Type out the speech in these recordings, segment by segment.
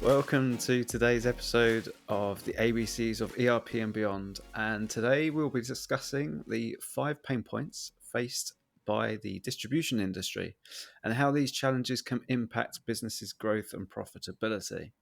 Welcome to today's episode of the ABCs of ERP and Beyond. And today we'll be discussing the 5 pain points faced by the distribution industry and how these challenges can impact businesses' growth and profitability.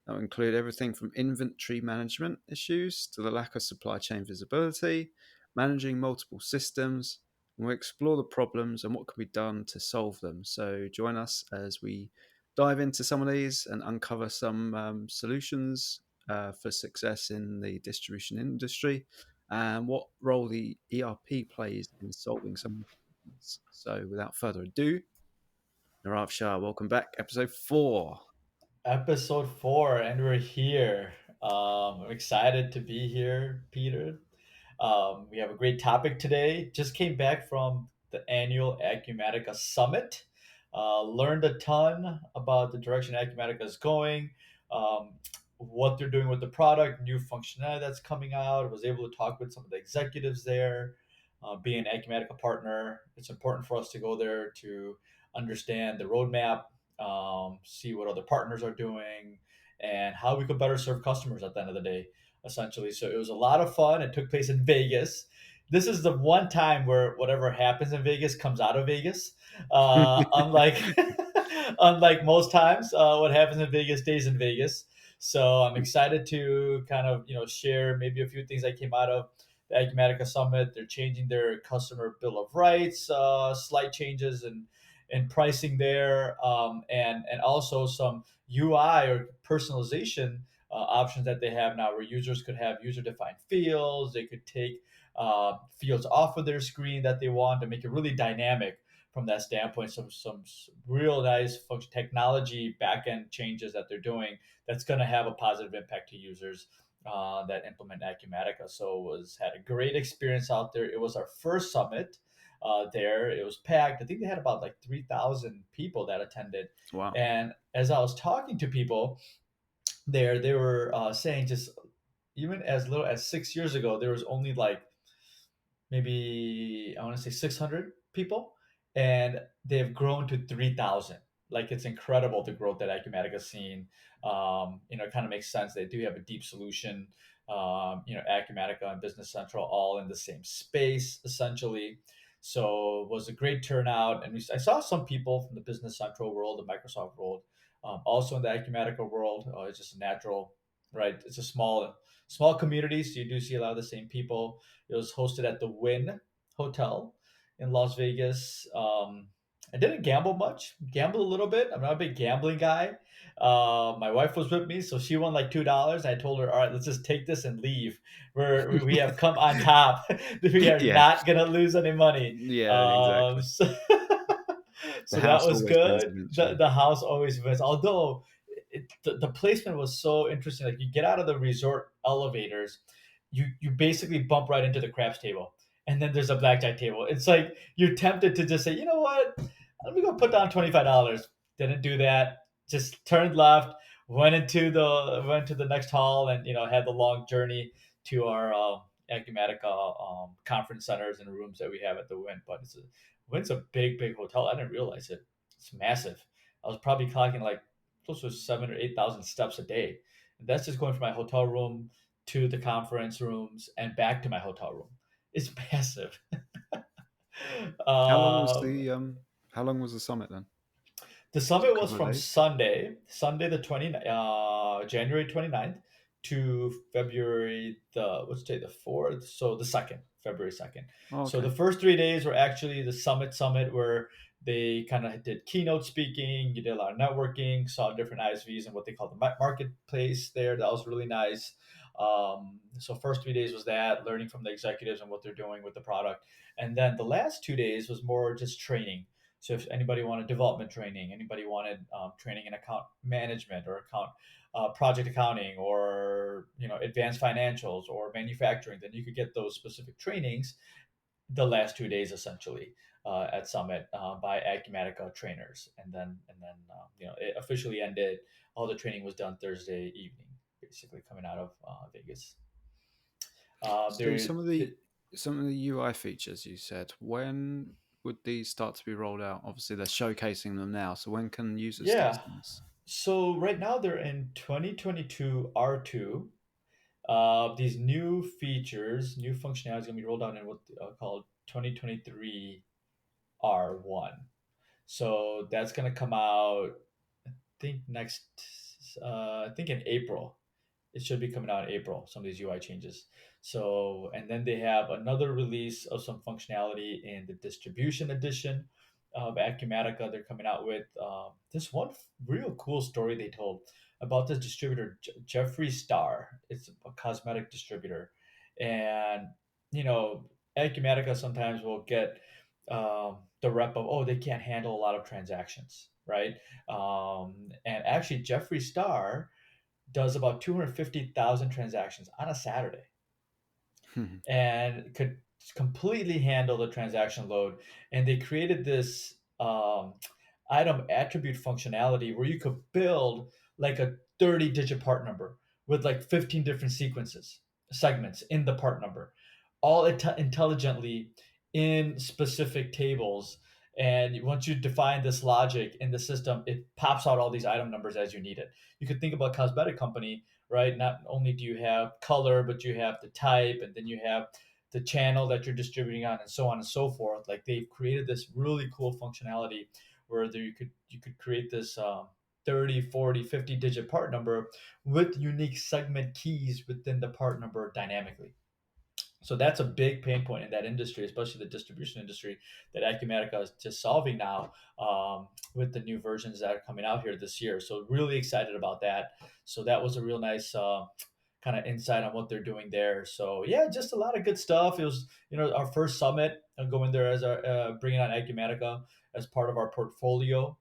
That will include everything from inventory management issues to the lack of supply chain visibility, managing multiple systems, and we'll explore the problems and what can be done to solve them. So join us as we dive into some of these and uncover some solutions for success in the distribution industry and what role the ERP plays in solving some of the problems. So without further ado, Narav Shah, welcome back, episode 4. Episode 4, and we're here. I'm excited to be here, Peter. We have a great topic today. Just came back from the annual Acumatica Summit. Learned a ton about the direction Acumatica is going, um, what they're doing with the product, new functionality that's coming out. Was able to talk with some of the executives there. Being an Acumatica partner, it's important for us to go there to understand the roadmap, see what other partners are doing, and how we could better serve customers at the end of the day, essentially. So it was a lot of fun. It took place in Vegas. This is the one time where whatever happens in Vegas comes out of Vegas. Unlike unlike most times, what happens in Vegas stays in Vegas. So I'm excited to kind of share maybe a few things that came out of the Acumatica Summit. They're changing their customer bill of rights, slight changes in pricing there, and also some UI or personalization options that they have now, where users could have user defined fields. They could take fields off of their screen that they want to make it really dynamic from that standpoint. Some real nice function technology backend changes that they're doing that's going to have a positive impact to users that implement Acumatica. So had a great experience out there. It was our first summit there. It was packed. I think they had about like 3,000 people that attended. Wow. And as I was talking to people there, they were saying just even as little as 6 years ago, there was only like maybe I want to say 600 people, and they've grown to 3,000. Like, it's incredible the growth that Acumatica has seen. It kind of makes sense. They do have a deep solution. Acumatica and Business Central all in the same space essentially. So it was a great turnout, and I saw some people from the Business Central world, the Microsoft world, also in the Acumatica world. It's just natural, right? It's a small community, so you do see a lot of the same people. It was hosted at the Wynn Hotel in Las Vegas. I didn't gamble much, gambled a little bit. I'm not a big gambling guy. My wife was with me, so she won like $2. I told her, all right, let's just take this and leave. We have come on top. We are Yeah. not going to lose any money. Yeah, Um, exactly. so, The so that house was always wins good. The, eventually. the house always wins. Although the placement was so interesting. Like, you get out of the resort elevators, you basically bump right into the craps table, and then there's a blackjack table. It's like you're tempted to just say, you know what, let me go put down $25. Didn't do that. Just turned left, went to the next hall, and had the long journey to our Acumatica conference centers and rooms that we have at the Wynn. But Wynn's a big hotel. I didn't realize it. It's massive. I was probably clocking like close to 7 or 8 thousand steps a day. And that's just going from my hotel room to the conference rooms and back to my hotel room. It's massive. How long was um, the how long was the summit then? the Was it summit a was couple of from days? Sunday the 20, January 29th to February what's today, the 4th, so the 2nd, February 2nd. Oh, So okay. the first 3 days were actually the summit where they kind of did keynote speaking. You did a lot of networking, saw different ISVs and what they call the marketplace there. That was really nice. So first 3 days was that, learning from the executives and what they're doing with the product. And then the last 2 days was more just training. So if anybody wanted development training, anybody wanted training in account management or account project accounting, or advanced financials or manufacturing, then you could get those specific trainings the last 2 days essentially at Summit by Acumatica trainers, and then it officially ended. All the training was done Thursday evening, basically coming out of Vegas. So There, some of the UI features you said, when would these start to be rolled out? Obviously they're showcasing them now, so when can users start yeah. seeing this? So right now they're in 2022 R2. These new features, new functionality is going to be rolled out in what called 2023 R1. So that's going to come out, I think next, I think in April. It should be coming out in April, some of these UI changes. So, and then they have another release of some functionality in the distribution edition of Acumatica. They're coming out with this one real cool story they told about this distributor, Jeffree Star. It's a cosmetic distributor. And, you know, Acumatica sometimes will get the rep of, oh, they can't handle a lot of transactions, right? And actually, Jeffree Star does about 250,000 transactions on a Saturday and could completely handle the transaction load. And they created this item attribute functionality where you could build like a 30-digit part number with like 15 different segments in the part number, all intelligently in specific tables. And once you define this logic in the system, it pops out all these item numbers as you need it. You could think about cosmetic company, right? Not only do you have color, but you have the type, and then you have the channel that you're distributing on, and so on and so forth. Like they've created this really cool functionality where you could create this 30, 40, 50 digit part number with unique segment keys within the part number dynamically. So that's a big pain point in that industry, especially the distribution industry, that Acumatica is just solving now with the new versions that are coming out here this year. So really excited about that. So that was a real nice kind of insight on what they're doing there. So yeah, just a lot of good stuff. It was our first summit, going there as our bringing on Acumatica as part of our portfolio.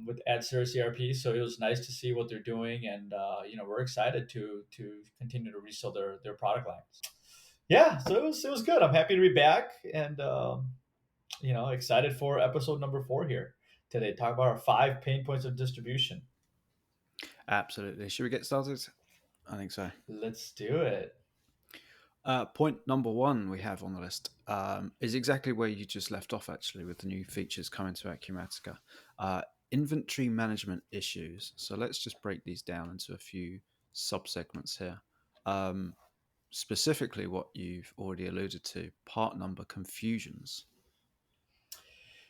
With AdSeries ERP, so it was nice to see what they're doing, and we're excited to continue to resell their product lines. Yeah, so it was good. I'm happy to be back, and excited for episode number 4 here today. Talk about our 5 pain points of distribution. Absolutely. Should we get started? I think so. Let's do it. Point number one we have on the list is exactly where you just left off, actually, with the new features coming to Acumatica. Inventory management issues. So let's just break these down into a few subsegments here. Specifically, what you've already alluded to, part number confusions.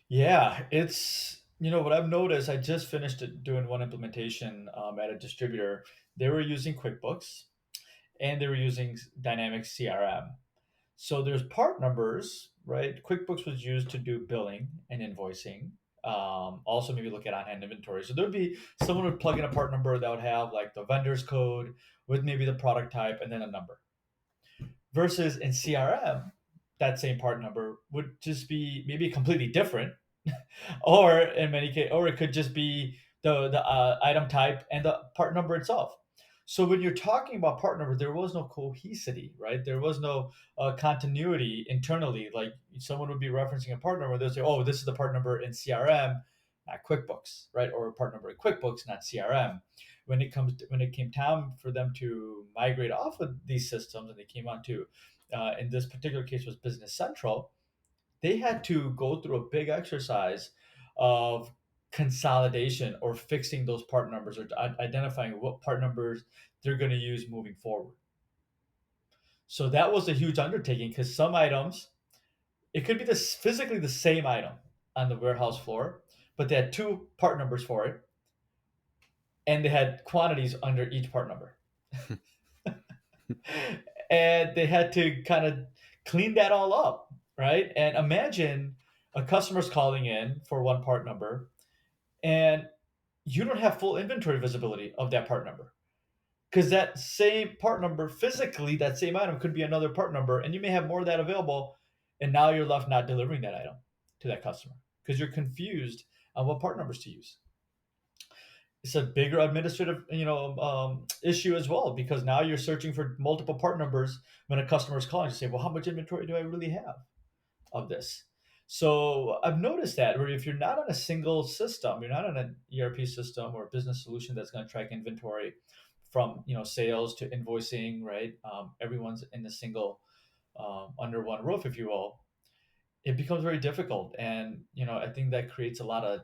Yeah, it's what I've noticed. I just finished doing one implementation at a distributor. They were using QuickBooks and they were using Dynamics CRM. So there's part numbers, right? QuickBooks was used to do billing and invoicing. Also, maybe look at on-hand inventory. So there'd be someone would plug in a part number that would have like the vendor's code with maybe the product type and then a number. Versus in CRM, that same part number would just be maybe completely different, or in many cases, or it could just be the item type and the part number itself. So when you're talking about part number, there was no cohesivity, right? There was no continuity internally. Like someone would be referencing a part number, they'll say, "Oh, this is the part number in CRM, not QuickBooks," right? Or a part number in QuickBooks, not CRM. When it came time for them to migrate off of these systems, and they came onto, in this particular case was Business Central, they had to go through a big exercise of consolidation or fixing those part numbers or identifying what part numbers they're going to use moving forward. So that was a huge undertaking because some items, it could be this physically the same item on the warehouse floor, but they had 2 part numbers for it, and they had quantities under each part number. And they had to kind of clean that all up, right? And imagine a customer's calling in for one part number, and you don't have full inventory visibility of that part number, because that same part number physically, that same item could be another part number, and you may have more of that available, and now you're left not delivering that item to that customer because you're confused on what part numbers to use. It's a bigger administrative issue as well, because now you're searching for multiple part numbers when a customer is calling to say, well, how much inventory do I really have of this? So I've noticed that where if you're not on a single system, you're not on an ERP system or a business solution that's going to track inventory from sales to invoicing, right? Everyone's in a single under one roof, if you will. It becomes very difficult, and I think that creates a lot of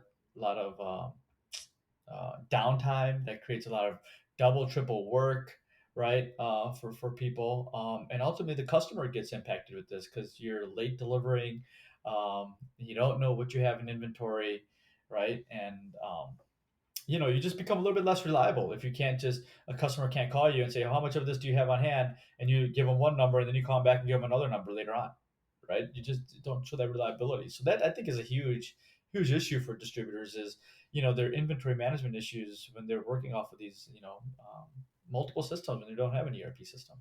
downtime that creates a lot of double, triple work, right? For people, and ultimately the customer gets impacted with this because you're late delivering, you don't know what you have in inventory, right? And you just become a little bit less reliable if you can't just a customer can't call you and say how much of this do you have on hand, and you give them one number and then you call them back and give them another number later on, right? You just don't show that reliability. So that I think is a huge issue for distributors is their inventory management issues when they're working off of these multiple systems and they don't have an ERP system.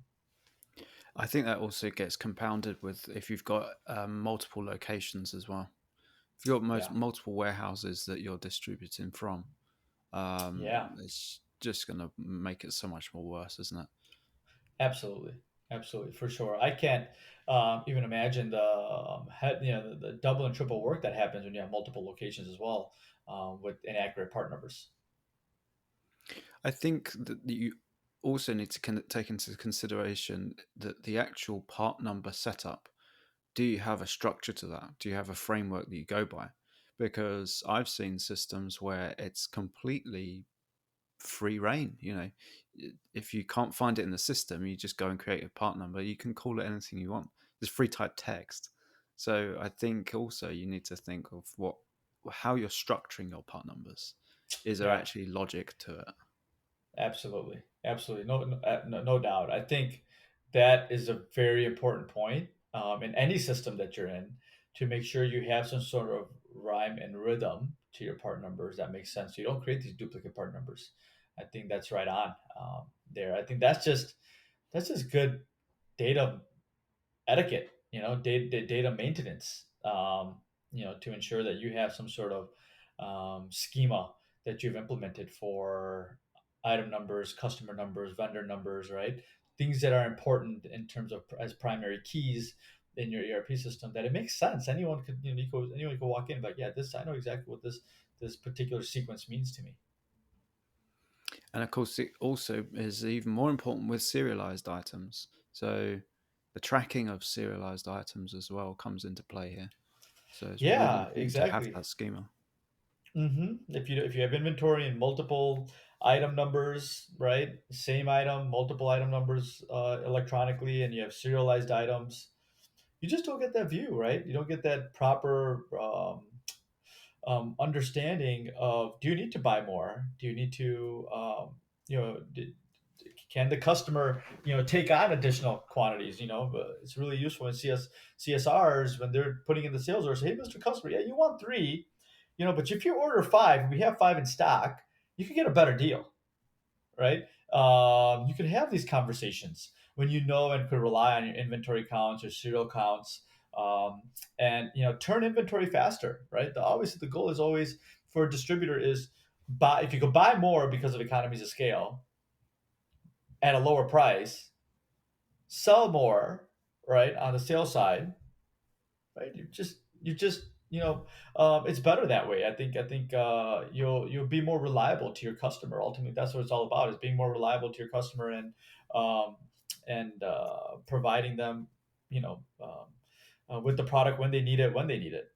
I think that also gets compounded with if you've got multiple locations as well. If you've got Yeah, multiple warehouses that you're distributing from, yeah, it's just going to make it so much more worse, isn't it? absolutely, absolutely, for sure. I can't even imagine the the double and triple work that happens when you have multiple locations as well, with inaccurate part numbers. I think that you also need to take into consideration that the actual part number setup, do you have a structure to that? Do you have a framework that you go by? Because I've seen systems where it's completely free reign. If you can't find it in the system, you just go and create a part number. You can call it anything you want. There's free type text. So I think also you need to think of how you're structuring your part numbers. Is there Yeah, actually logic to it? absolutely, absolutely, no doubt. I think that is a very important point in any system that you're in, to make sure you have some sort of rhyme and rhythm to your part numbers that makes sense. So you don't create these duplicate part numbers. I think that's right on there. I think that's just good data etiquette, data maintenance, to ensure that you have some sort of schema that you've implemented for item numbers, customer numbers, vendor numbers, right? Things that are important in terms of as primary keys in your ERP system, that it makes sense. Anyone could, anyone could walk in, but yeah, this I know exactly what this particular sequence means to me. And of course, it also is even more important with serialized items. So the tracking of serialized items as well comes into play here. So it's really Yeah, important to have exactly. that schema. If you have inventory and multiple item numbers, right? Same item, multiple item numbers electronically, and you have serialized items, you just don't get that view, right? You don't get that proper understanding of, do you need to buy more? Do you need to you know d- can the customer take on additional quantities? But it's really useful in CSRs when they're putting in the sales order. Say, hey, Mr. Customer, yeah, you want three, but if you order five and we have five in stock, you can get a better deal, right? You can have these conversations when you know and could rely on your inventory counts, your serial counts, um, and turn inventory faster, right? Obviously, the goal is always for a distributor is buy, if you could buy more because of economies of scale at a lower price, sell more, right, on the sales side, right? It's better that way. I think you'll be more reliable to your customer. Ultimately, that's what it's all about: is being more reliable to your customer, um, and providing them, with the product when they need it, when they need it.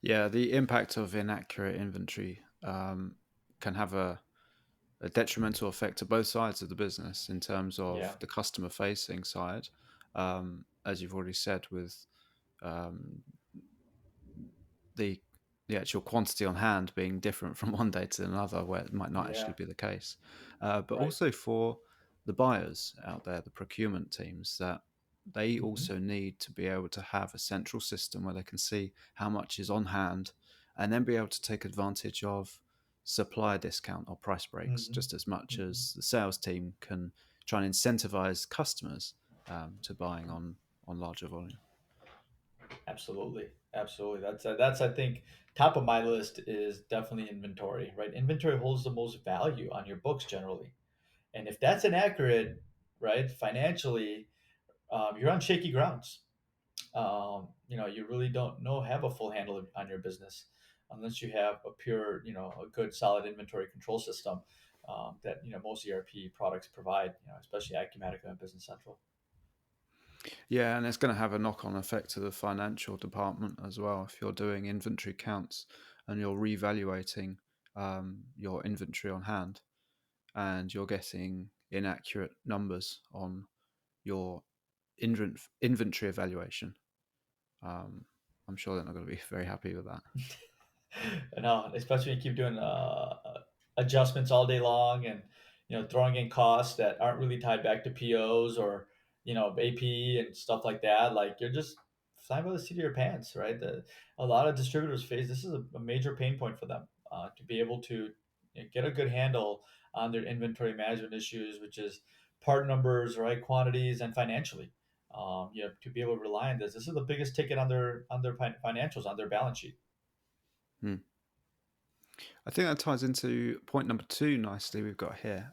Yeah, the impact of inaccurate inventory can have a detrimental effect to both sides of the business in terms of Yeah. the customer facing side, as you've already said, with um, the the actual quantity on hand being different from one day to another, where it might not actually Yeah. be the case. But Right. also for the buyers out there, the procurement teams, that they Hmm. also need to be able to have a central system where they can see how much is on hand and then be able to take advantage of supplier discount or price breaks Hmm. just as much Hmm. as the sales team can try and incentivize customers to buying on larger volume. Absolutely, absolutely. That's I think top of my list is definitely inventory. Right, inventory holds the most value on your books generally, and if that's inaccurate, right, financially, you're on shaky grounds. You really don't know have a full handle on your business unless you have a pure, a good solid inventory control system that most ERP products provide. Especially Acumatica and Business Central. Yeah, and it's going to have a knock-on effect to the financial department as well if you're doing inventory counts. and you're revaluating your inventory on hand, and you're getting inaccurate numbers on your inventory evaluation. Um, I'm sure they're not going to be very happy with that. No, especially when you keep doing adjustments all day long, and throwing in costs that aren't really tied back to POs or AP and stuff like that. Like you're just flying by the seat of your pants, right? A lot of distributors face this is a major pain point for them to be able to get a good handle on their inventory management issues, which is part numbers, right, quantities, and financially. To be able to rely on this. This is the biggest ticket on their financials, on their balance sheet. Hmm. I think that ties into point number two nicely. We've got here.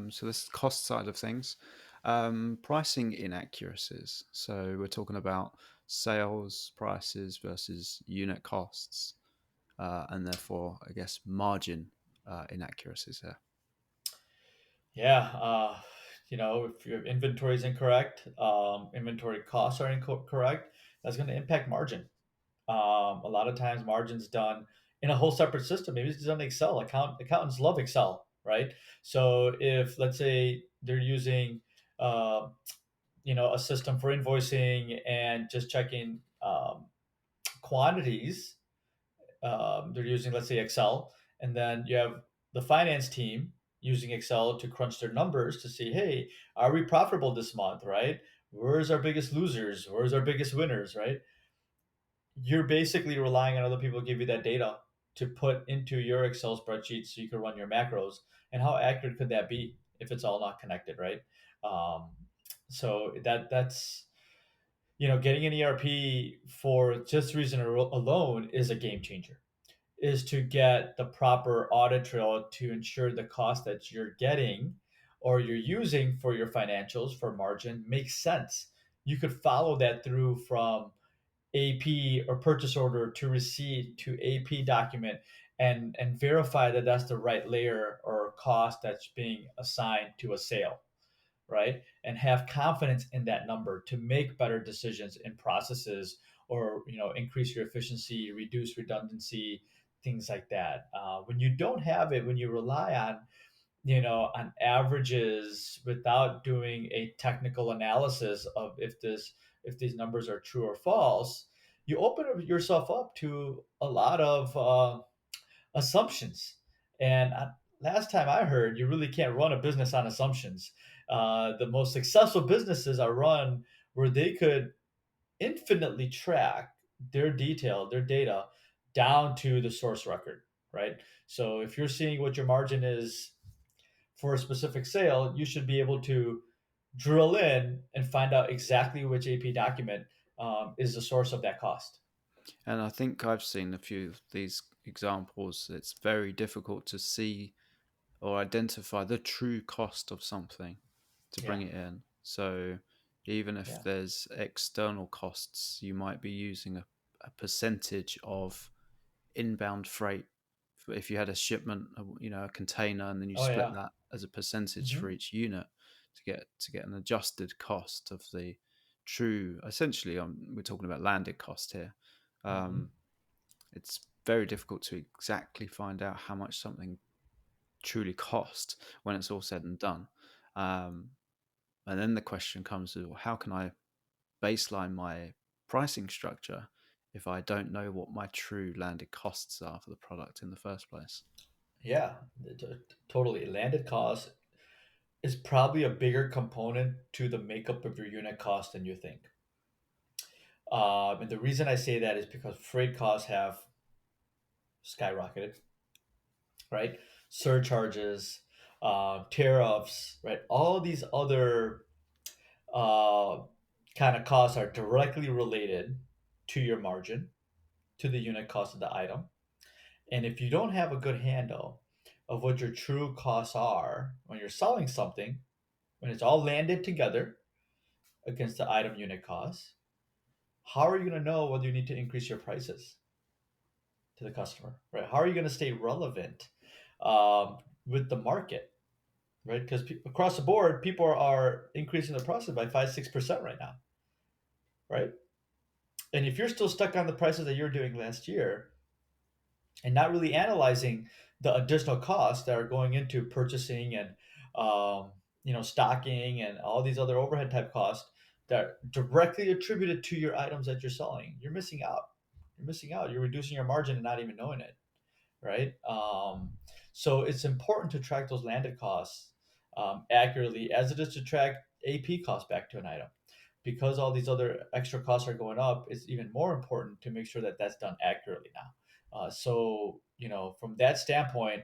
So this is cost side of things, pricing inaccuracies. So we're talking about sales prices versus unit costs, and therefore, I guess, margin inaccuracies here. Yeah, if your inventory is incorrect, inventory costs are incorrect, that's going to impact margin. A lot of times, margin's done in a whole separate system. Maybe it's done in Excel. Accountants love Excel, right? So if let's say they're using, uh, a system for invoicing and just checking quantities, they're using, let's say, Excel, and then you have the finance team using Excel to crunch their numbers to see, hey, are we profitable this month, right? Where's our biggest losers? Where's our biggest winners, right? You're basically relying on other people to give you that data to put into your Excel spreadsheet so you can run your macros. And how accurate could that be if it's all not connected, right? Um, so that's getting an ERP for just reason alone is a game changer, is to get the proper audit trail to ensure the cost that you're getting or you're using for your financials for margin makes sense. You could follow that through from AP or purchase order to receipt to AP document, and verify that that's the right layer or cost that's being assigned to a sale, right? And have confidence in that number to make better decisions in processes, or increase your efficiency, reduce redundancy, things like that. When you don't have it, when you rely on on averages without doing a technical analysis of if these numbers are true or false, you open yourself up to a lot of assumptions. And last time I heard, you really can't run a business on assumptions. The most successful businesses are run where they could infinitely track their data down to the source record, right? So if you're seeing what your margin is for a specific sale, you should be able to drill in and find out exactly which AP document is the source of that cost. And I think I've seen a few of these examples. It's very difficult to see or identify the true cost of something to bring Yeah, it in. So even if yeah, there's external costs, you might be using a percentage of inbound freight. If you had a shipment, a container, and then you oh split yeah, that as a percentage for hmm each unit to get an adjusted cost of the true. Essentially, we're talking about landed cost here. hmm Um, it's very difficult to exactly find out how much something truly cost when it's all said and done. Um, and then the question comes to, how can I baseline my pricing structure if I don't know what my true landed costs are for the product in the first place? yeah, totally. Landed cost is probably a bigger component to the makeup of your unit cost than you think. And the reason I say that is because freight costs have skyrocketed, right? Surcharges, tariffs, right? All these other uh, kind of costs are directly related to your margin, to the unit cost of the item. And if you don't have a good handle of what your true costs are when you're selling something, when it's all landed together against the item unit cost, how are you going to know whether you need to increase your prices to the customer, right? How are you going to stay relevant with the market, right? Because across the board, people are increasing the prices by 5-6% right now, right? And if you're still stuck on the prices that you were doing last year, and not really analyzing the additional costs that are going into purchasing and um, stocking and all these other overhead type costs that are directly attributed to your items that you're selling. You're missing out. You're missing out. You're reducing your margin and not even knowing it, right? So it's important to track those landed costs accurately, as it is to track AP costs back to an item. Because all these other extra costs are going up, it's even more important to make sure that that's done accurately now. So, from that standpoint,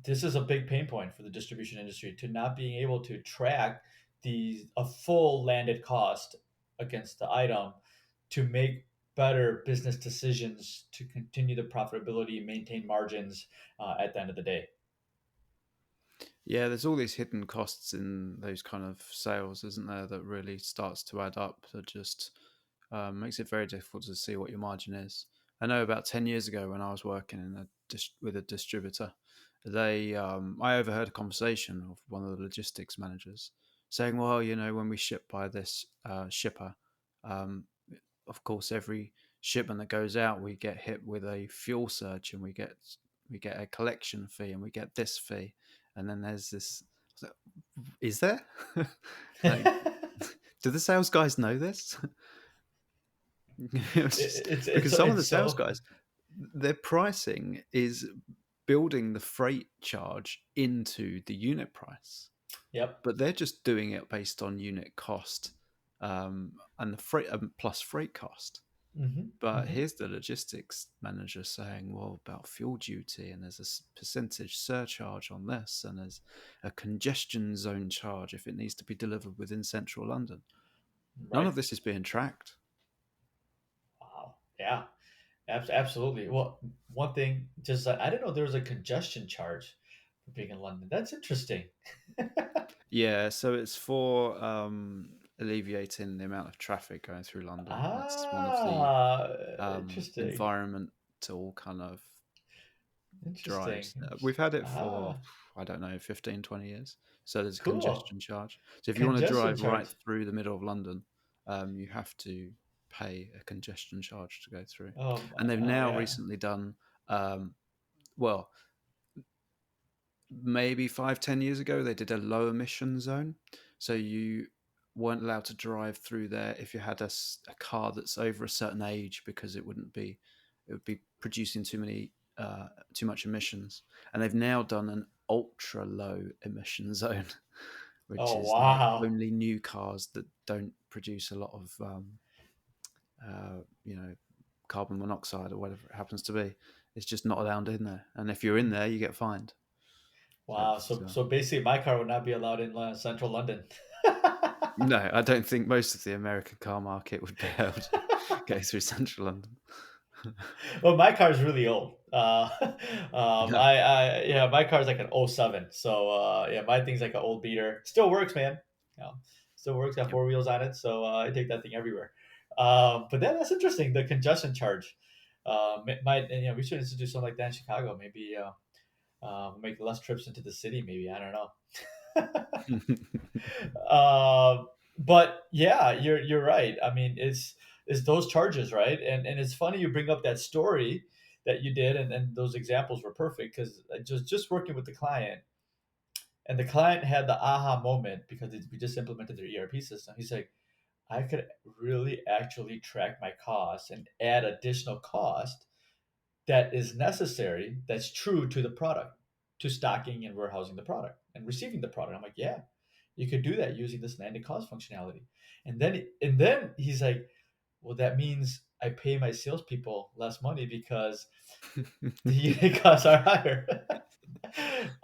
this is a big pain point for the distribution industry to not being able to track a full landed cost against the item to make better business decisions to continue the profitability, maintain margins at the end of the day. Yeah, there's all these hidden costs in those kind of sales, isn't there, that really starts to add up that just makes it very difficult to see what your margin is. I know about 10 years ago when I was working with a distributor, I overheard a conversation of one of the logistics managers saying, well, when we ship by this shipper, um, of course, every shipment that goes out, we get hit with a fuel surge, and we get a collection fee, and we get this fee, and then there's this. Is there? Like, do the sales guys know this? It's Because some of it's the sales so guys, their pricing is building the freight charge into the unit price, yep. but they're just doing it based on unit cost, and the freight plus freight cost. Hmm. But Hmm. here's the logistics manager saying, well, about fuel duty, and there's a percentage surcharge on this, and there's a congestion zone charge if it needs to be delivered within central London. None Right. of this is being tracked. Wow. Yeah. Absolutely. Well, one thing, just I didn't know there was a congestion charge for being in London. That's interesting. Yeah, so it's for alleviating the amount of traffic going through London. That's one of the Ah, interesting. environmental kind of Interesting. drives. We've had it for, Ah, I don't know, 15, 20 years. So there's a cool. congestion charge. So if you want to Congestion drive right charge. through the middle of London, you have to pay a congestion charge to go through. And they've Oh now yeah. recently done, well, maybe 5, 10 years ago, they did a low emission zone. So you weren't allowed to drive through there if you had a car that's over a certain age, because it would be producing too much emissions. And they've now done an ultra low emission zone, which Oh is like wow. only new cars that don't produce a lot of uh, you know carbon monoxide or whatever it happens to be. It's just not allowed in there, and if you're in there, you get fined. So Wow. it's So basically, my car would not be allowed in central London. no, I don't think most of the American car market would be able to go through central London. Well, my car is really old. No, Yeah, my car is like an '07. So yeah, my thing's like an old beater. Still works, man. You know, still works. Got yep. four wheels on it, so I take that thing everywhere. But then that's interesting. The congestion charge. Might and, we should institute something like that in Chicago. Maybe make less trips into the city. Maybe I don't know. But yeah, you're right. I mean, it's those charges, right? And it's funny you bring up that story that you did, and those examples were perfect because I just working with the client, and the client had the aha moment because we just implemented their ERP system. He's like, I could really actually track my costs and add additional cost that is necessary, that's true to the product, to stocking and warehousing the product and receiving the product. I'm like, yeah, you could do that using this landed cost functionality. And then he's like, well, that means I pay my salespeople less money because the unit costs are higher.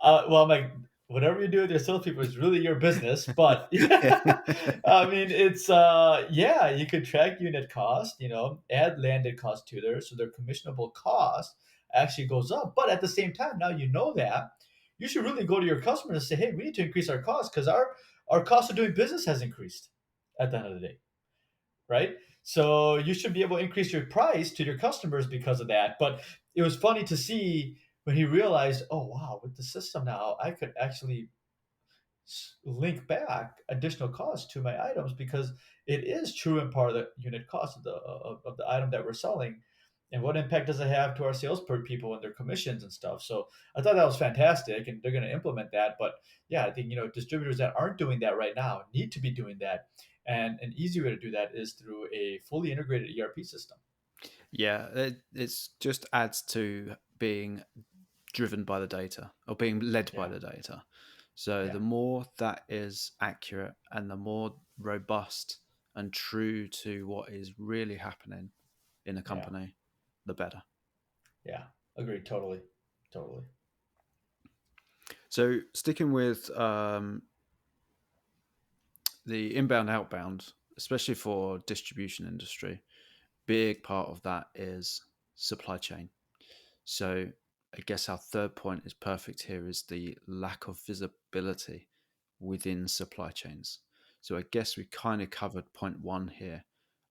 Well, I'm like, whatever you do with your salespeople is really your business. But Yeah. I mean, it's yeah, you could track unit cost, add landed cost to there, so their commissionable cost actually goes up. But at the same time, now you know that you should really go to your customers and say, hey, we need to increase our costs because our cost of doing business has increased at the end of the day, right? So you should be able to increase your price to your customers because of that. But it was funny to see when he realized, oh wow, with the system now, I could actually link back additional costs to my items because it is true in part of the unit cost of the item that we're selling. And what impact does it have to our sales per people and their commissions and stuff? So I thought that was fantastic, and they're going to implement that. But yeah, I think distributors that aren't doing that right now need to be doing that, and an easy way to do that is through a fully integrated ERP system. Yeah, it's just adds to being driven by the data or being led by Yeah, the data. So yeah, the more that is accurate and the more robust and true to what is really happening in a yeah, company, the better. yeah. Agreed. Totally, totally. So sticking with the inbound outbound, especially for distribution industry, big part of that is supply chain. So I guess our third point is perfect here is the lack of visibility within supply chains. So I guess we kind of covered point one here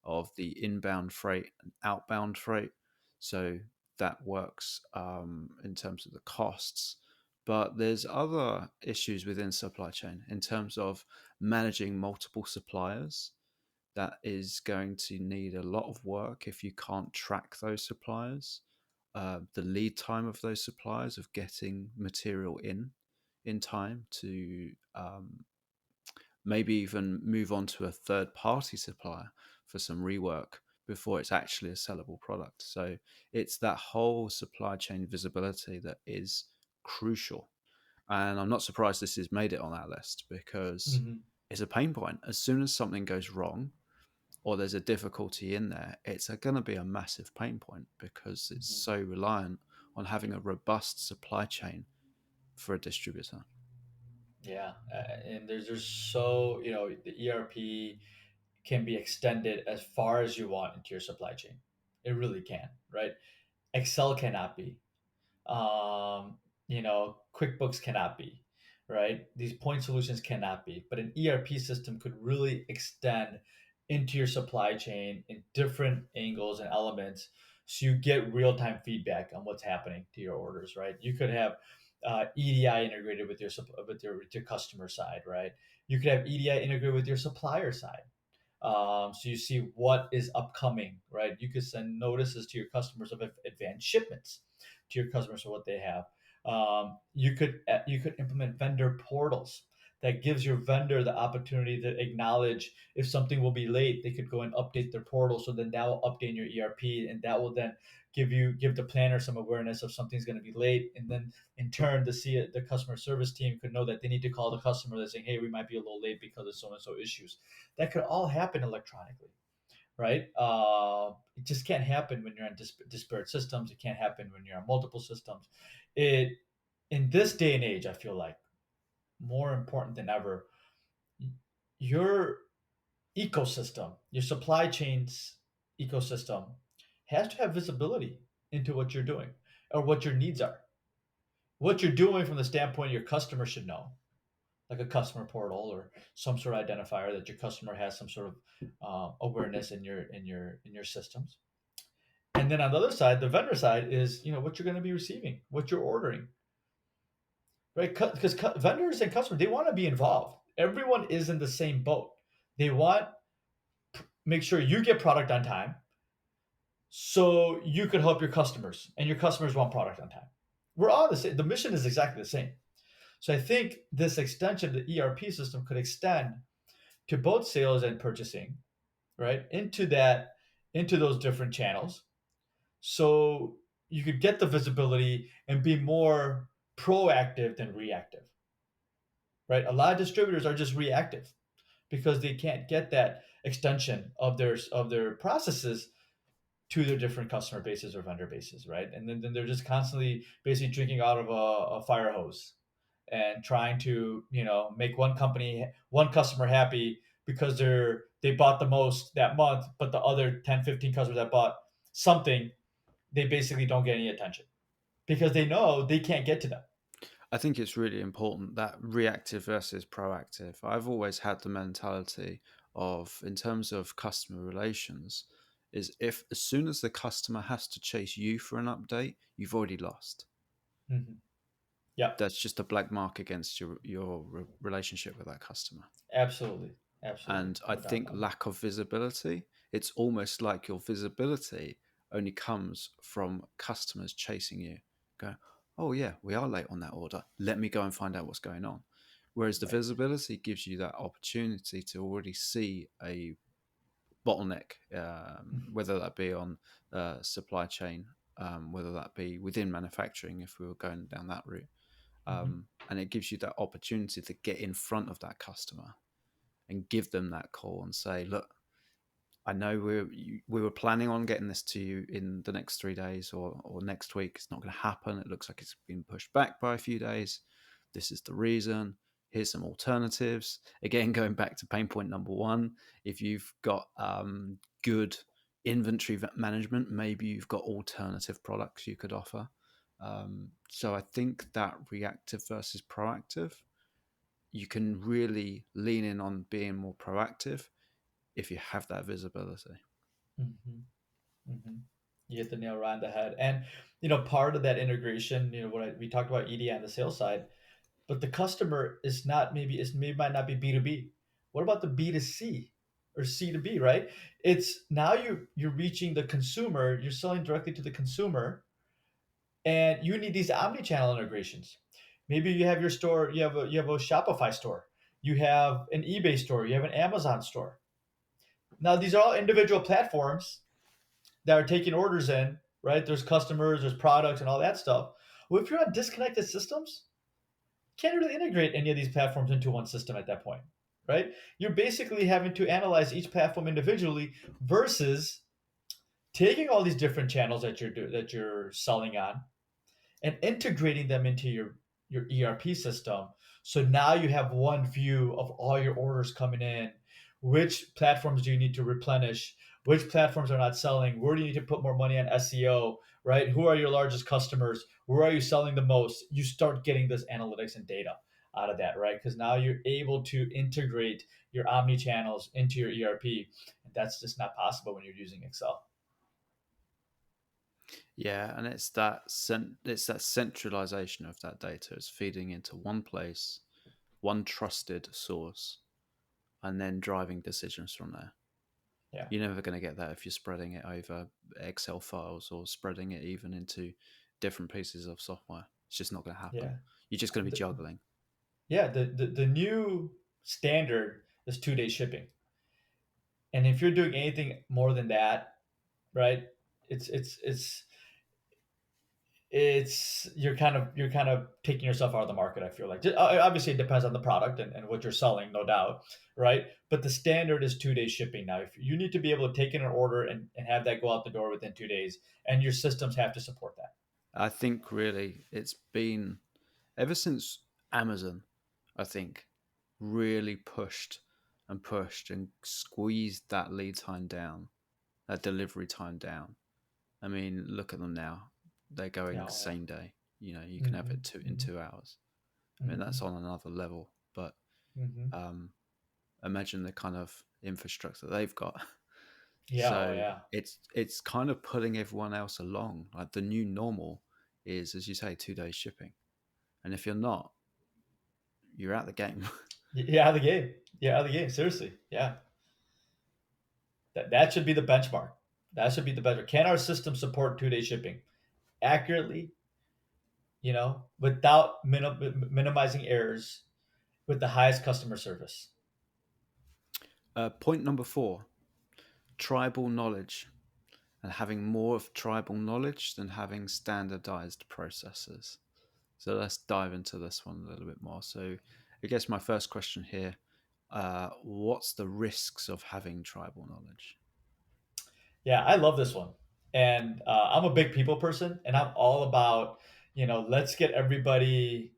of the inbound freight and outbound freight. So that works in terms of the costs. But there's other issues within supply chain in terms of managing multiple suppliers that is going to need a lot of work if you can't track those suppliers. The lead time of those suppliers of getting material in time to maybe even move on to a third party supplier for some rework before it's actually a sellable product. So it's that whole supply chain visibility that is crucial. And I'm not surprised this has made it on our list because Hmm. it's a pain point. As soon as something goes wrong, or there's a difficulty in there, it's going to be a massive pain point because it's Hmm. so reliant on having a robust supply chain for a distributor. Yeah, and there's so the ERP can be extended as far as you want into your supply chain. It really can, right? Excel cannot be. um, QuickBooks cannot be, right? These point solutions cannot be, but an ERP system could really extend into your supply chain in different angles and elements, so you get real time feedback on what's happening to your orders, right? You could have EDI integrated with your customer side, right? You could have EDI integrated with your supplier side, so you see what is upcoming, right? You could send notices to your customers of advanced shipments to your customers for what they have. You could implement vendor portals that gives your vendor the opportunity to acknowledge if something will be late. They could go and update their portal, so then that will update your ERP, and that will then give the planner some awareness of something's going to be late, and then in turn the customer service team could know that they need to call the customer. They're saying, hey, we might be a little late because of so and so issues. That could all happen electronically, right? It just can't happen when you're on disparate systems. It can't happen when you're on multiple systems. It In this day and age, I feel like more important than ever, your ecosystem, your supply chains ecosystem, has to have visibility into what you're doing or what your needs are. What you're doing from the standpoint your customer should know, like a customer portal or some sort of identifier that your customer has some sort of awareness in your systems. And then on the other side, the vendor side is what you're going to be receiving, what you're ordering, right? Because vendors and customers, they want to be involved. Everyone is in the same boat. They want make sure you get product on time, so you could help your customers, and your customers want product on time. We're all the same. The mission is exactly the same. So I think this extension of the ERP system could extend to both sales and purchasing, right? Into those different channels. So you could get the visibility and be more proactive than reactive, right? A lot of distributors are just reactive because they can't get that extension of their processes to their different customer bases or vendor bases, right? And then they're just constantly basically drinking out of a fire hose and trying to make one customer happy because they bought the most that month, but the other 10, 15 customers that bought something, they basically don't get any attention because they know they can't get to them. I think it's really important that reactive versus proactive. I've always had the mentality of, in terms of customer relations, is if as soon as the customer has to chase you for an update, you've already lost. Hmm. Yeah, That's just a black mark against your relationship with that customer. absolutely, absolutely, And I no doubt think about it. lack of visibility, it's almost like your visibility only comes from customers chasing you. Go, oh yeah, we are late on that order. Let me go and find out what's going on. Whereas the Right. visibility gives you that opportunity to already see a bottleneck, whether that be on supply chain, whether that be within manufacturing, if we were going down that route. Mhm. And it gives you that opportunity to get in front of that customer and give them that call and say, look, I know we were planning on getting this to you in the next 3 days or next week. It's not going to happen. It looks like it's been pushed back by a few days. This is the reason. Here's some alternatives. Again, going back to pain point number one, if you've got good inventory management, maybe you've got alternative products you could offer. So I think that reactive versus proactive, you can really lean in on being more proactive if you have that visibility. Mhm. Mhm. You hit the nail right on the head. And part of that integration, we talked about EDI on the sales side, but the customer is maybe might not be B2B. What about the B2C or C2B, right? It's now you're reaching the consumer, you're selling directly to the consumer, and you need these omni-channel integrations. Maybe you have your store, you have a Shopify store, you have an eBay store, you have an Amazon store. Now these are all individual platforms that are taking orders in, right? There's customers, there's products, and all that stuff. Well, if you're on disconnected systems, you can't really integrate any of these platforms into one system at that point, right? You're basically having to analyze each platform individually versus taking all these different channels that you're selling on and integrating them into your ERP system. So now you have one view of all your orders coming in. Which platforms do you need to replenish? Which platforms are not selling? Where do you need to put more money on SEO? Right? Who are your largest customers? Where are you selling the most? You start getting this analytics and data out of that, right? Because now you're able to integrate your omni channels into your ERP, and that's just not possible when you're using Excel. Yeah, and it's that centralization of that data. It's feeding into one place, one trusted source, and then driving decisions from there. Yeah, You're never going to get that if you're spreading it over Excel files or spreading it even into different pieces of software. It's just not going to happen. yeah. You're just going to be The, juggling. Yeah, the new standard is 2 day shipping. And if you're doing anything more than that, right, it's it's it's it's you're kind of taking yourself out of the market. I feel like obviously it depends on the product and what you're selling, no doubt, right? But the standard is 2 day shipping now. If you need to be able to take in an order and have that go out the door within 2 days, and your systems have to support that. I think really it's been ever since Amazon, I think, really pushed and squeezed that lead time down, that delivery time down. I mean, look at them now. They're going Yeah, oh, yeah. same day. You can have Mm-hmm, it in mm-hmm, 2 hours. I mean, that's mm-hmm, on another level. But mm-hmm. um, imagine the kind of infrastructure they've got. Yeah, oh So yeah. it's kind of pulling everyone else along. Like the new normal is, as you say, 2 days shipping. And if you're not, you're out the game. You're out of the game. You're out of the game. Seriously. Yeah. That should be the benchmark. That should be the benchmark. Can our system support 2 day shipping accurately, without minimizing errors with the highest customer service? Point number four, tribal knowledge, and having more of tribal knowledge than having standardized processes. So let's dive into this one a little bit more. So I guess my first question here, what's the risks of having tribal knowledge? Yeah, I love this one. And I'm a big people person, and I'm all about, let's get everybody,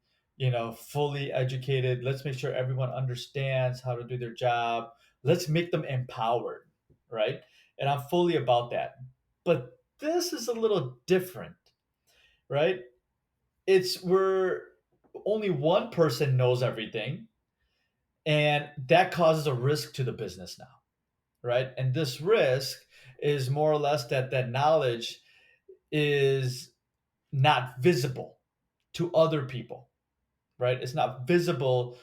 fully educated. Let's make sure everyone understands how to do their job. Let's make them empowered, right? And I'm fully about that. But this is a little different, right? It's where only one person knows everything, and that causes a risk to the business now, right? And this risk is more or less that knowledge is not visible to other people, right? It's not visible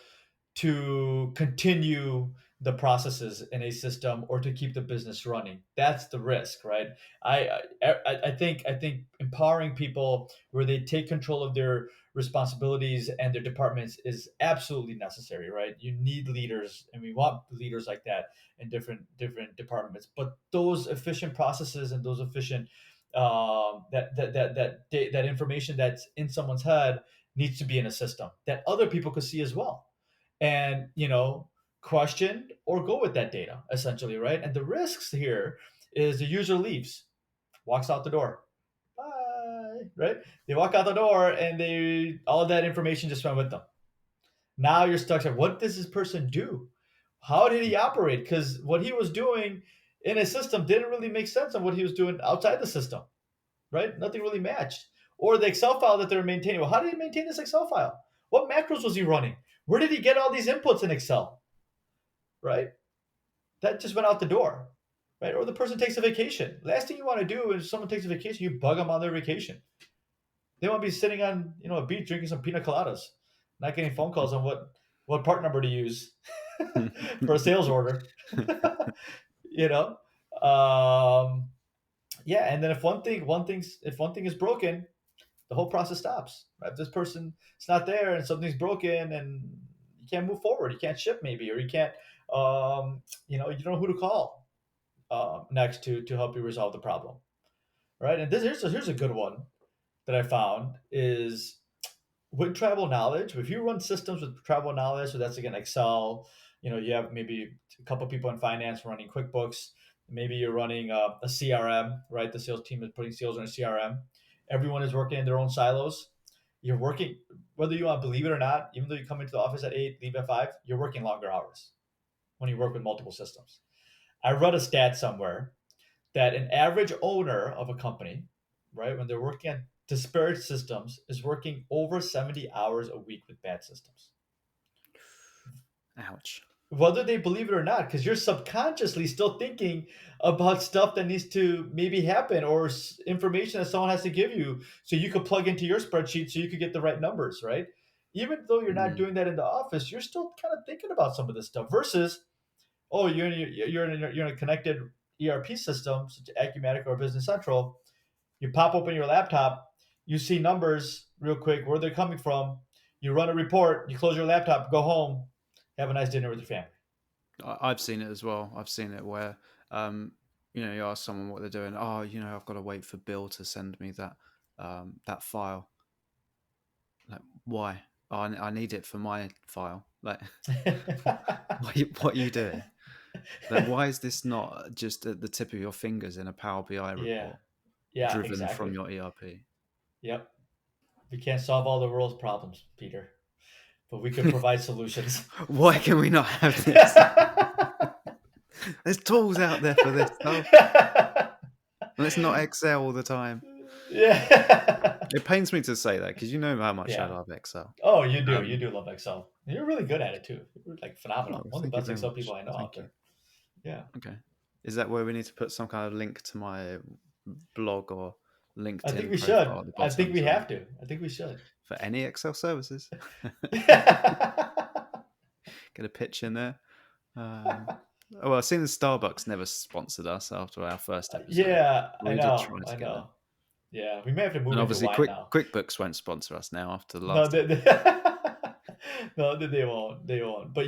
to continue the processes in a system or to keep the business running. That's the risk, right? I think empowering people where they take control of their responsibilities and their departments is absolutely necessary, right? You need leaders, and we want leaders like that in different departments. But those efficient processes and those efficient that information that's in someone's head needs to be in a system that other people could see as well, and question or go with that data essentially, right? And the risks here is the user leaves, walks out the door, bye, right? They walk out the door and they all of that information just went with them. Now you're stuck at what does this person do? How did he operate? Because what he was doing in a system didn't really make sense on what he was doing outside the system, right? Nothing really matched. Or the Excel file that they were maintaining. Well, how did he maintain this Excel file? What macros was he running? Where did he get all these inputs in Excel? Right? That just went out the door. Right? Or the person takes a vacation. Last thing you want to do is someone takes a vacation, you bug them on their vacation. They want to be sitting on a beach drinking some pina coladas, not getting phone calls on what part number to use for a sales order. you know, um, yeah. And then if one thing is broken, the whole process stops. Right? If this person is not there and something's broken and you can't move forward, you can't ship maybe, or you can't, you don't know who to call next to help you resolve the problem, right? And here's a good one that I found is with tribal knowledge. If you run systems with tribal knowledge, so that's again Excel. You have maybe a couple people in finance running QuickBooks. Maybe you're running a CRM, right? The sales team is putting sales in a CRM. Everyone is working in their own silos. You're working, whether you want to believe it or not, even though you come into the office at 8, leave at 5, you're working longer hours when you work with multiple systems. I read a stat somewhere that an average owner of a company, right, when they're working on disparate systems, is working over 70 hours a week with bad systems. Ouch. Whether they believe it or not, because you're subconsciously still thinking about stuff that needs to maybe happen, or information that someone has to give you so you could plug into your spreadsheet so you could get the right numbers, right? Even though you're not Mm. doing that in the office, you're still kind of thinking about some of this stuff versus, oh, you're in a connected ERP system, such as Acumatica or Business Central. You pop open your laptop, you see numbers real quick, where they're coming from. You run a report, you close your laptop, go home, have a nice dinner with your family. I've seen it as well. I've seen it where, you ask someone what they're doing. Oh, I've got to wait for Bill to send me that file. Like, why? Oh, I need it for my file. Like, what are you doing? Like, why is this not just at the tip of your fingers in a Power BI Yeah, report yeah, driven from exactly. your ERP? Yep. We can't solve all the world's problems, Peter, but we could provide solutions. Why can we not have this? There's tools out there for this stuff. And it's not Excel all the time. Yeah. It pains me to say that because you know how much I Yeah. love Excel. Oh, you do. You Um, do love Excel. You're really good at it too. You're like phenomenal. oh, One of thank the you best very Excel people much. I know out Thank you. there. Yeah. Okay. Is that where we need to put some kind of link to my blog or I think LinkedIn we profile should. at the I think bottom we so have to. I think we should. for any Excel services? Get a pitch in there. Well, I've seen the Starbucks never sponsored us after our first episode. Yeah, I We did try know. I to get them. know. Yeah, we may have to move And into obviously, wine now. QuickBooks won't sponsor us now after the No, last time. no, they won't. They won't. But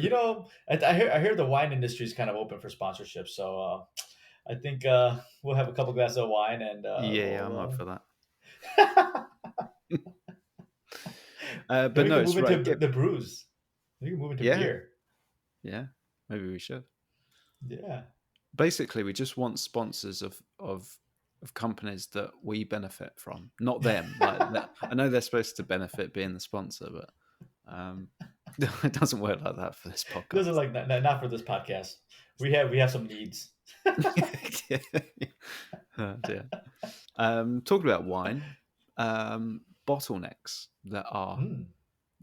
I hear the wine industry is kind of open for sponsorship. So I think we'll have a couple glasses of wine and Yeah, I'm up we'll. for that. Then But we no, can it's move into right. the brews. We can move into Yeah, beer. yeah. Maybe we should. Yeah. Basically, we just want sponsors of companies that we benefit from, not them. Like that, I know they're supposed to benefit being the sponsor, but it doesn't work like that for this It doesn't podcast. like not for this podcast. We have some needs. Oh, dear. Talking about wine, bottlenecks that are Mm,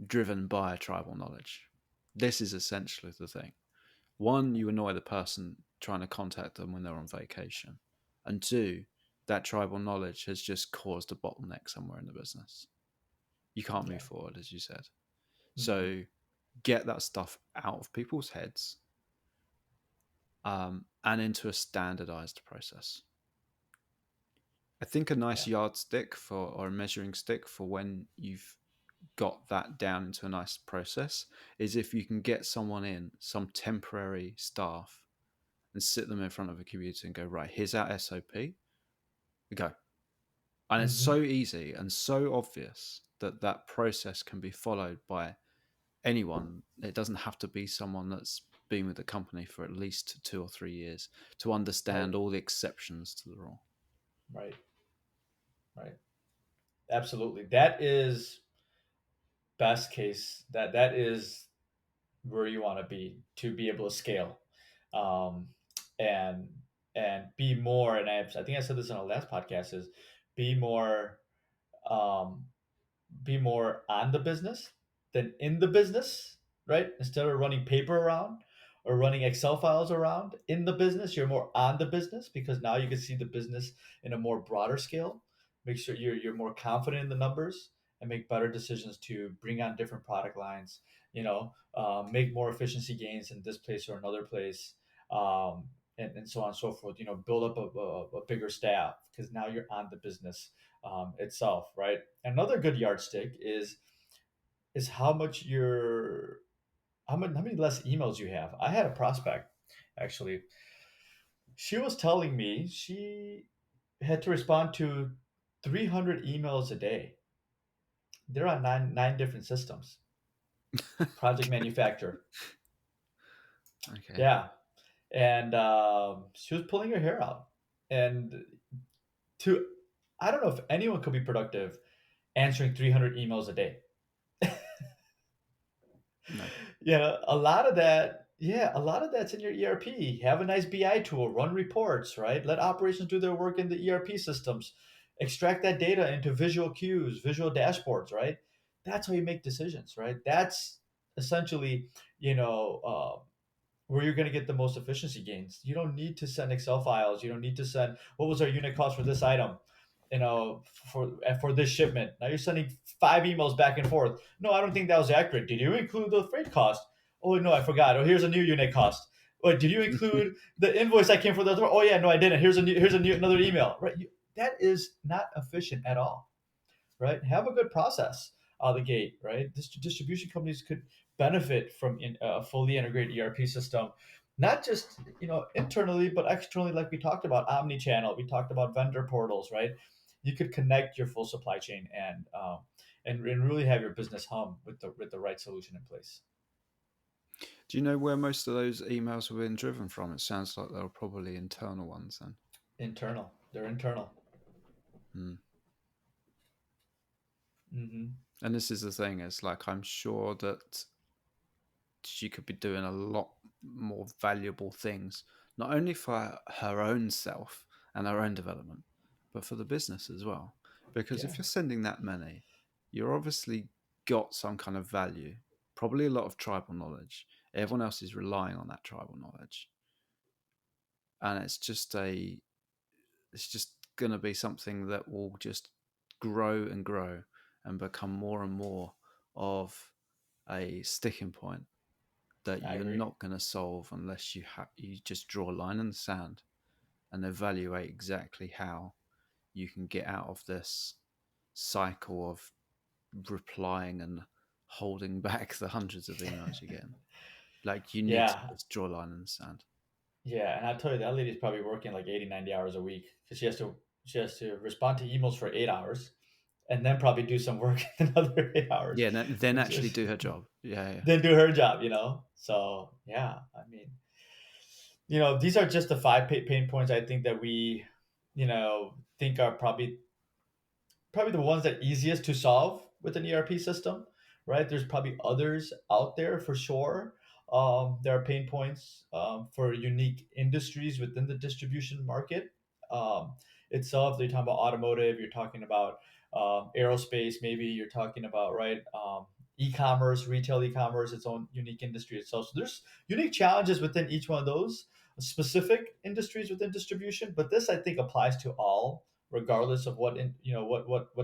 driven by tribal knowledge. This is essentially the thing. One, you annoy the person trying to contact them when they're on vacation. And two, that tribal knowledge has just caused a bottleneck somewhere in the business. You can't yeah. move forward, as you said. Mhm. So get that stuff out of people's heads and into a standardized process. I think a nice Yeah. yardstick for or a measuring stick for when you've got that down into a nice process is if you can get someone in, some temporary staff, and sit them in front of a computer and go, right, here's our SOP, go. And it's Hmm. so easy and so obvious that that process can be followed by anyone. It doesn't have to be someone that's been with the company for at least 2 or 3 years to Right. understand all the exceptions to the rule. Right. Right. Absolutely. That is best case. That is where you want to be to be able to scale, um, and be more. And I think I said this in our last podcast is be more um, be more on the business than in the business, right? Instead of running paper around or running Excel files around in the business, you're more on the business because now you can see the business in a more broader scale. Make sure you're more confident in the numbers and make better decisions to bring on different product lines. Make more efficiency gains in this place or another place. And so on and so forth. Build up a bigger staff because now you're on the business itself, right? Another good yardstick is how many less emails you have. I had a prospect actually. She was telling me she had to respond to 300 emails a day. They're on nine different systems. Project manufacturer. Okay. Yeah, and she was pulling her hair out. And to I don't know if anyone could be productive answering 300 emails a day. No. A lot of that, yeah, a lot of that's in your ERP. Have a nice BI tool, run reports, right? Let operations do their work in the ERP systems, extract that data into visual cues, visual dashboards, right? That's how you make decisions, right? That's essentially, you know, where you're going to get the most efficiency gains. You don't need to send Excel files. You don't need to send what was our unit cost for this item, for this shipment. Now you're sending 5 emails back and forth. No, I don't think that was accurate. Did you include the freight cost? Oh no, I forgot. Oh, here's a new unit cost. Wait, did you include the invoice that came for the? Oh yeah, no, I didn't. Here's another email. Right, that is not efficient at all, right? Have a good process out of the gate, right? Distribution companies could benefit from a fully integrated ERP system, not just internally, but externally, like we talked about omni-channel. We talked about vendor portals, right? You could connect your full supply chain and really have your business hum with the right solution in place. Do you know where most of those emails were being driven from? It sounds like they were probably internal ones then. Internal, they're internal. Hmm. Hmm. And this is the thing, it's like I'm sure that she could be doing a lot more valuable things, not only for her own self and her own development, but for the business as well. Because Yeah, if you're sending that many, you're obviously got some kind of value, probably a lot of tribal knowledge. Everyone else is relying on that tribal knowledge. And it's just going to be something that will just grow and grow and become more and more of a sticking point that I you're agree. not going to solve unless you just draw a line in the sand and evaluate exactly how you can get out of this cycle of replying and holding back the hundreds of emails you get. Like you need to Yeah, just draw a line in the sand. yeah, and I tell you, that lady's probably working like 80, 90 hours a week because she has to respond to emails for 8 hours and then probably do some work in another 8 hours, Yeah, then which actually is do her job. Yeah, yeah. then do her job. So yeah, I mean, these are just the five pain points I think that we, think are probably the ones that easiest to solve with an ERP system, right? There's probably others out there for sure. There are pain points for unique industries within the distribution market itself. You're talking about automotive, you're talking about aerospace, maybe you're talking about, right? E-commerce, retail e-commerce, its own unique industry itself. So there's unique challenges within each one of those specific industries within distribution, but this I think applies to all regardless of what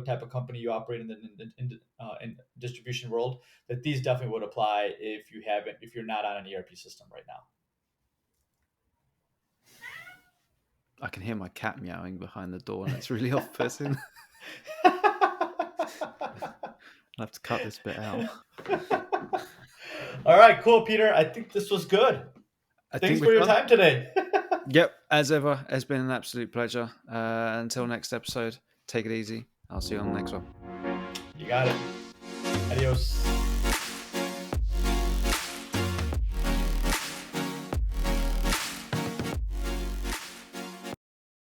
type of company you operate in in distribution world. That these definitely would apply if you're not on an ERP system right now. I can hear my cat meowing behind the door, and it's really off-putting. I'll have to cut this bit out. All right, cool, Peter. I think this was good. Thanks for your time today. Yep, as ever, it's been an absolute pleasure. Until next episode, take it easy. I'll see you on the next one. You got it. Adios.